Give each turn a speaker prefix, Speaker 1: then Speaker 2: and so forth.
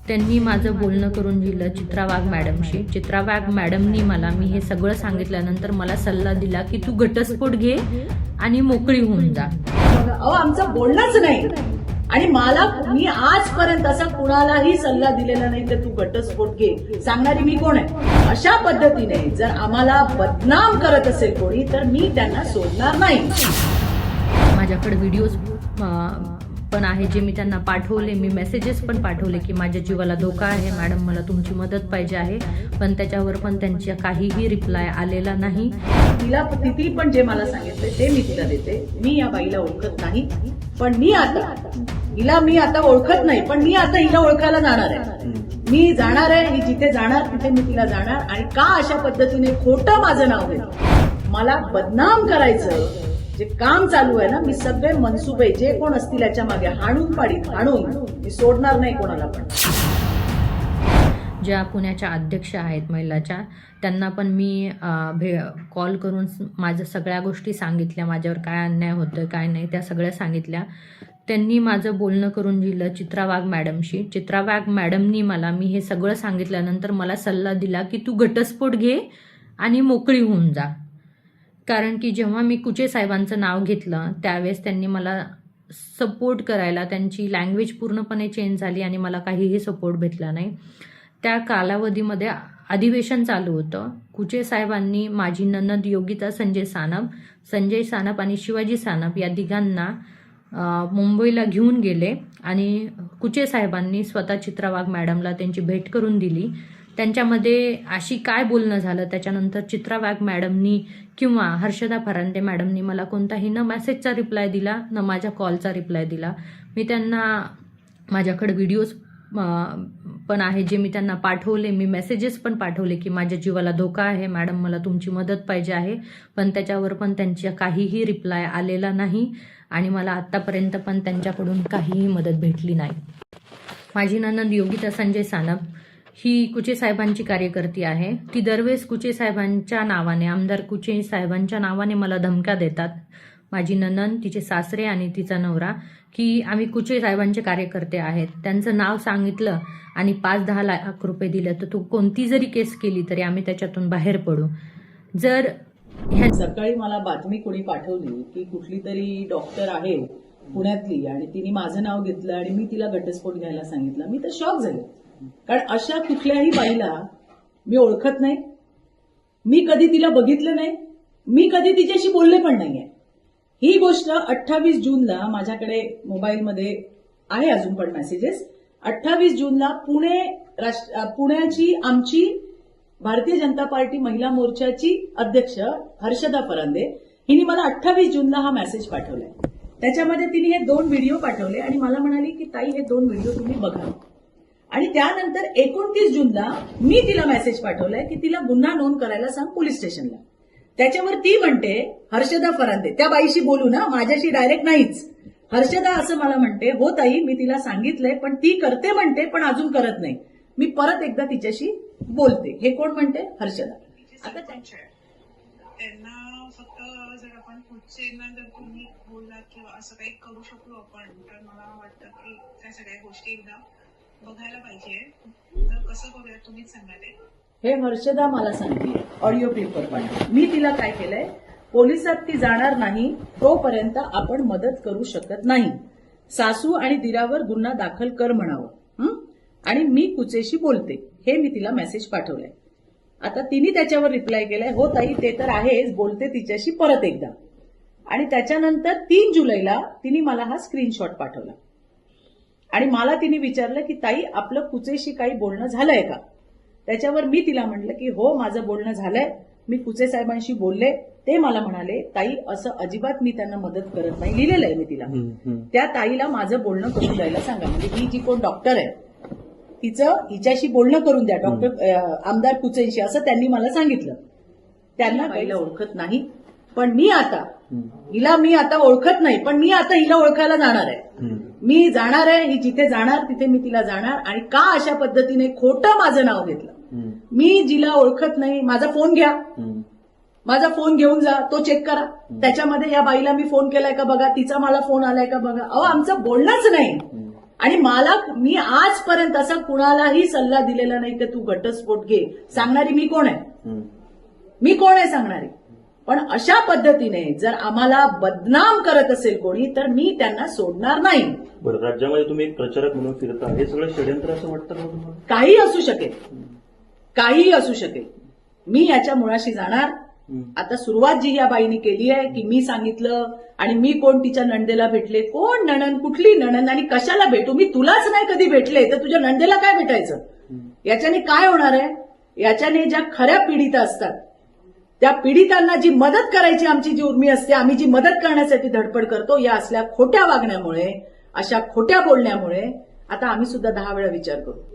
Speaker 1: त्यांनी माझं बोलणं करून दिलं चित्रा वाघ मॅडमशी. चित्रा वाघ मॅडमनी मला मी हे सगळं सांगितल्यानंतर मला सल्ला दिला की तू घटस्फोट घे आणि मोकळी होऊन जा.
Speaker 2: अहो आमचं बोलणंच नाही आणि मी आजपर्यंत असा कुणालाही सल्ला दिलेला नाही की तू घटस्फोट घे. सांगणारी मी कोण आहे? अशा पद्धतीने जर आम्हाला बदनाम करत असेल कोणी तर मी त्यांना सोडणार नाही.
Speaker 1: माझ्याकडे व्हिडिओज पण आहे जे मी त्यांना पाठवले. मी मेसेजेस पण पाठवले की माझ्या जीवाला धोका आहे मॅडम, मला तुमची मदत पाहिजे आहे. पण त्याच्यावर पण त्यांच्या काहीही रिप्लाय आलेला नाही.
Speaker 2: तिला किती पण जे मला सांगितलं ते मी तिला देते. मी या बाईला ओळखत नाही पण मी आता ओळखत नाही पण मी आता हिला ओळखायला जाणार आहे. मी जाणार आहे, ही जिथे जाणार तिथे मी तिला जाणार. आणि का अशा पद्धतीने खोटं माझं नाव घेत मला बदनाम करायचं जे काम चालू आहे ना, मी सगळे मनसुबे जे कोण असतील याच्या मागे हाणून मी सोडणार नाही कोणाला पण.
Speaker 1: ज्या पुण्याच्या अध्यक्ष आहेत महिलाच्या, त्यांना पण मी कॉल करून माझ्या सगळ्या गोष्टी सांगितल्या, माझ्यावर काय अन्याय होतोय काय नाही त्या सगळ्या सांगितल्या. त्यांनी माझं बोलणं करून दिलं चित्रा वाघ मॅडमशी. चित्रा वाघ मॅडमनी मला मी हे सगळं सांगितल्यानंतर मला सल्ला दिला की तू घटस्फोट घे आणि मोकळी होऊन जा. कारण की जेव्हा मी कुचे साहेबांचं नाव घेतलं त्यावेळेस त्यांनी मला सपोर्ट करायला, त्यांची लँग्वेज पूर्णपणे चेंज झाली आणि मला काहीही सपोर्ट भेटला नाही. त्या कालावधीमध्ये अधिवेशन चालू होतं. कुचे साहेबांनी माझी ननद योगिता संजय सानप आणि शिवाजी सानप या तिघांना मुंबईला घेऊन गेले आणि कुचे साहेबांनी स्वतः चित्रा वाघ मॅडमला त्यांची भेट करून दिली. त्यांच्यामध्ये अशी काय बोलणं झालं त्याच्यानंतर चित्रा वाघ मॅडमनी किंवा हर्षदा फरांदे मॅडमनी मला कोणताही न मेसेजचा रिप्लाय दिला न माझ्या कॉलचा रिप्लाय दिला. मी त्यांना माझ्याकडे व्हिडिओज पण आहे जे मी त्यांना पाठवले. मी मेसेजेस पण पाठवले की माझ्या जीवाला धोका आहे मॅडम, मला तुमची मदत पाहिजे आहे. पण त्याच्यावर पण त्यांच्या काहीही रिप्लाय आलेला नाही आणि मला आत्तापर्यंत पण त्यांच्याकडून काहीही मदत भेटली नाही. माझी ननंद योगिता संजय सानप ही कुचे साहेबांची कार्यकर्ती आहे. ती दरवेळेस कुचे साहेबांच्या नावाने, आमदार कुचे साहेबांच्या नावाने मला धमक्या देतात. माझी ननंद, तिचे सासरे आणि तिचा नवरा की आम्ही कुचे साहेबांचे कार्यकर्ते आहेत. त्यांचं नाव सांगितलं आणि 5-10 लाख रुपये दिले तर तू कोणती जरी केस केली तरी आम्ही त्याच्यातून बाहेर पडू. जर
Speaker 2: सकाळी मला बातमी कोणी पाठवली की कुठली तरी डॉक्टर आहे पुण्यातली आणि तिने माझं नाव घेतलं आणि मी तिला घटस्फोट घ्यायला सांगितलं. मी तर शॉक झाले. कारण अशा कुठल्याही बाईला मी ओळखत नाही, मी कधी तिला बघितलं नाही, मी कधी तिच्याशी बोलले पण नाहीये. ही गोष्ट 28 जूनला माझ्याकडे मोबाईलमध्ये आहे अजून पण मेसेजेस. 28 जूनला पुण्याची आमची भारतीय जनता पार्टी महिला मोर्चाची अध्यक्ष हर्षदा फरांदे हिने मला 28 जूनला हा मेसेज पाठवलाय. त्याच्यामध्ये तिने हे 2 व्हिडिओ पाठवले आणि मला म्हणाली की ताई हे 2 व्हिडिओ तुम्ही बघा. आणि त्यानंतर 29 जूनला मी तिला मेसेज पाठवलाय की तिला गुन्हा नोंद करायला सांग पोलीस स्टेशनला. त्याच्यावर ती म्हणते हर्षदा फरांदे, त्या बाईशी बोलू ना, माझ्याशी डायरेक्ट नाहीच. हर्षदा असं मला म्हणते, हो ताई मी तिला सांगितलंय पण ती करते म्हणते पण अजून करत नाही. मी परत एकदा तिच्याशी बोलते. हे कोण म्हणते? हर्षदा.
Speaker 3: आता त्यांना फक्त जर आपण पुढच्यांना जर तुम्ही बोललात किंवा असं काही करू शकलो आपण तर मला वाटतं की त्या सगळ्या गोष्टी एकदा बघायला पाहिजे. तर कसं करूया तुम्हीच सांगा ते.
Speaker 2: हे हर्षदा मला सांगते ऑडिओ पेपर पण. मी तिला काय केलंय, पोलिसात ती जाणार नाही तोपर्यंत आपण मदत करू शकत नाही. सासू आणि दिरावर गुन्हा दाखल कर म्हणावं आणि मी कुचेशी बोलते, हे मी तिला मेसेज पाठवलाय. आता तिने त्याच्यावर रिप्लाय केलाय, हो ताई ते तर आहेच, बोलते तिच्याशी परत एकदा. आणि त्याच्यानंतर 3 जुलैला तिने मला हा स्क्रीनशॉट पाठवला आणि मला तिने विचारलं की ताई आपलं कुचेशी काही बोलणं झालंय का. त्याच्यावर मी तिला म्हटलं की हो माझं बोलणं झालंय, मी कुचे साहेबांशी बोलले. ते मला म्हणाले ताई असं अजिबात मी त्यांना मदत करत नाही. लिहिलेलं आहे मी तिला. त्या ताईला माझं बोलणं करून द्यायला सांगा. म्हणजे ही जी कोण डॉक्टर आहे हिच्याशी बोलणं करून द्या, डॉक्टर आमदार कुचेंशी, असं त्यांनी मला सांगितलं. त्यांना बाईला ओळखत नाही पण मी आता ओळखत नाही पण मी आता हिला ओळखायला जाणार आहे. मी जाणार आहे, ही जिथे जाणार तिथे मी तिला जाणार. आणि का अशा पद्धतीने खोटं माझं नाव घेतलं, मी जिला ओळखत नाही, माझा फोन घ्या, माझा फोन घेऊन जा, तो चेक करा. त्याच्यामध्ये या बाईला मी फोन केलाय का बघा, तिचा मला फोन आलाय का बघा. अहो आमचं बोलणंच नाही आणि मी आजपर्यंत असा कुणालाही सल्ला दिलेला नाही की तू घटस्फोट घे. सांगणारी मी कोण आहे? मी कोण आहे सांगणारी? पण अशा पद्धतीने जर आम्हाला बदनाम करत असेल कोणी तर मी त्यांना सोडणार नाही.
Speaker 4: बरं, राज्यामध्ये तुम्ही एक प्रचारक म्हणून फिरता, हे सगळं षडयंत्र असं वाटतं का तुम्हाला?
Speaker 2: काहीही असू शकेल, काहीही असू शकेल. मी याच्या मुळाशी जाणार. आता सुरुवात जी या बाईनी केली आहे की मी सांगितलं आणि मी कोण तिच्या नणदेला भेटले, कोण नणंद, कुठली नणंद आणि कशाला भेटू? मी तुलाच नाही कधी भेटले तर तुझ्या नणदेला काय भेटायचं? याच्याने काय होणार आहे? याच्याने ज्या खऱ्या पीडित असतात त्या पीडितांना जी मदत करायची आमची जी उर्मी असते, आम्ही जी मदत करण्यासाठी धडपड करतो, या असल्या खोट्या वागण्यामुळे, अशा खोट्या बोलण्यामुळे आता आम्ही सुद्धा 10 वेळा विचार करू.